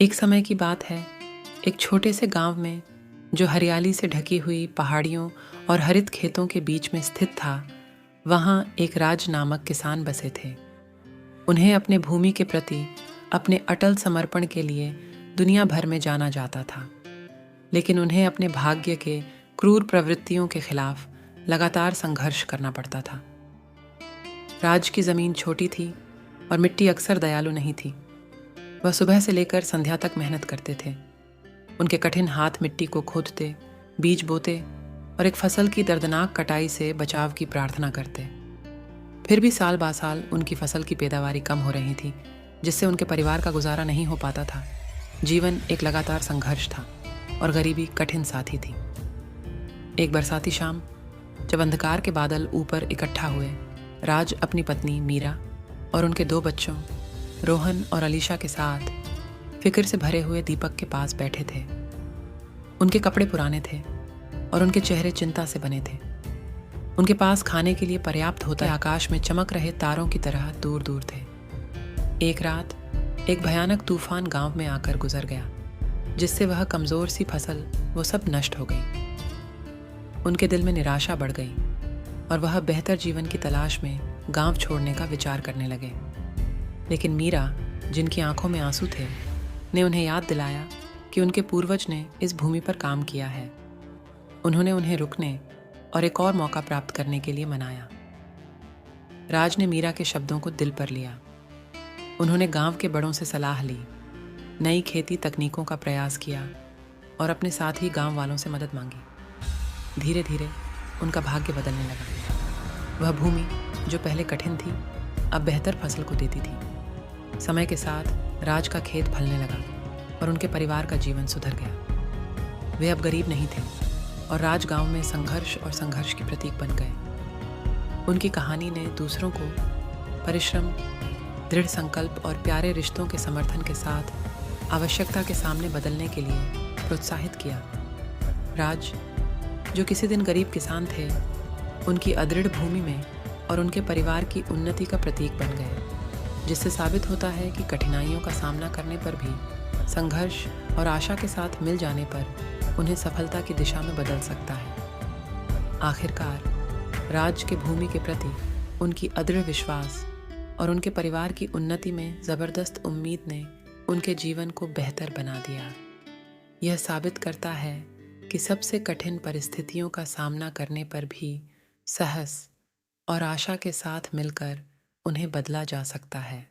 एक समय की बात है, एक छोटे से गांव में जो हरियाली से ढकी हुई पहाड़ियों और हरित खेतों के बीच में स्थित था, वहां एक राज नामक किसान बसे थे। उन्हें अपने भूमि के प्रति अपने अटल समर्पण के लिए दुनिया भर में जाना जाता था, लेकिन उन्हें अपने भाग्य के क्रूर प्रवृत्तियों के खिलाफ लगातार संघर्ष करना पड़ता था। राज की जमीन छोटी थी और मिट्टी अक्सर दयालु नहीं थी। वह सुबह से लेकर संध्या तक मेहनत करते थे। उनके कठिन हाथ मिट्टी को खोदते, बीज बोते और एक फसल की दर्दनाक कटाई से बचाव की प्रार्थना करते। फिर भी साल बा साल उनकी फसल की पैदावारी कम हो रही थी, जिससे उनके परिवार का गुजारा नहीं हो पाता था। जीवन एक लगातार संघर्ष था और गरीबी कठिन साथी थी। एक बरसाती शाम, जब अंधकार के बादल ऊपर इकट्ठा हुए, राज अपनी पत्नी मीरा और उनके 2 बच्चों रोहन और अलीशा के साथ फिक्र से भरे हुए दीपक के पास बैठे थे। उनके कपड़े पुराने थे और उनके चेहरे चिंता से बने थे। उनके पास खाने के लिए पर्याप्त होता, आकाश में चमक रहे तारों की तरह दूर दूर थे। एक रात एक भयानक तूफान गांव में आकर गुजर गया, जिससे वह कमजोर सी फसल वो सब नष्ट हो गई। उनके दिल में निराशा बढ़ गई और वह बेहतर जीवन की तलाश में गांव छोड़ने का विचार करने लगे। लेकिन मीरा, जिनकी आंखों में आंसू थे, ने उन्हें याद दिलाया कि उनके पूर्वज ने इस भूमि पर काम किया है। उन्होंने उन्हें रुकने और एक और मौका प्राप्त करने के लिए मनाया। राज ने मीरा के शब्दों को दिल पर लिया। उन्होंने गांव के बड़ों से सलाह ली, नई खेती तकनीकों का प्रयास किया और अपने साथ ही गांव वालों से मदद मांगी। धीरे धीरे उनका भाग्य बदलने लगा। वह भूमि जो पहले कठिन थी, अब बेहतर फसल को देती थी। समय के साथ राज का खेत फलने लगा और उनके परिवार का जीवन सुधर गया। वे अब गरीब नहीं थे और राज गांव में संघर्ष के प्रतीक बन गए। उनकी कहानी ने दूसरों को परिश्रम, दृढ़ संकल्प और प्यारे रिश्तों के समर्थन के साथ आवश्यकता के सामने बदलने के लिए प्रोत्साहित किया। राज, जो किसी दिन गरीब किसान थे, उनकी अदृढ़ भूमि में और उनके परिवार की उन्नति का प्रतीक बन गए, जिससे साबित होता है कि कठिनाइयों का सामना करने पर भी संघर्ष और आशा के साथ मिल जाने पर उन्हें सफलता की दिशा में बदल सकता है। आखिरकार राज के भूमि के प्रति उनकी अदृढ़ विश्वास और उनके परिवार की उन्नति में ज़बरदस्त उम्मीद ने उनके जीवन को बेहतर बना दिया। यह साबित करता है कि सबसे कठिन परिस्थितियों का सामना करने पर भी साहस और आशा के साथ मिलकर उन्हें बदला जा सकता है।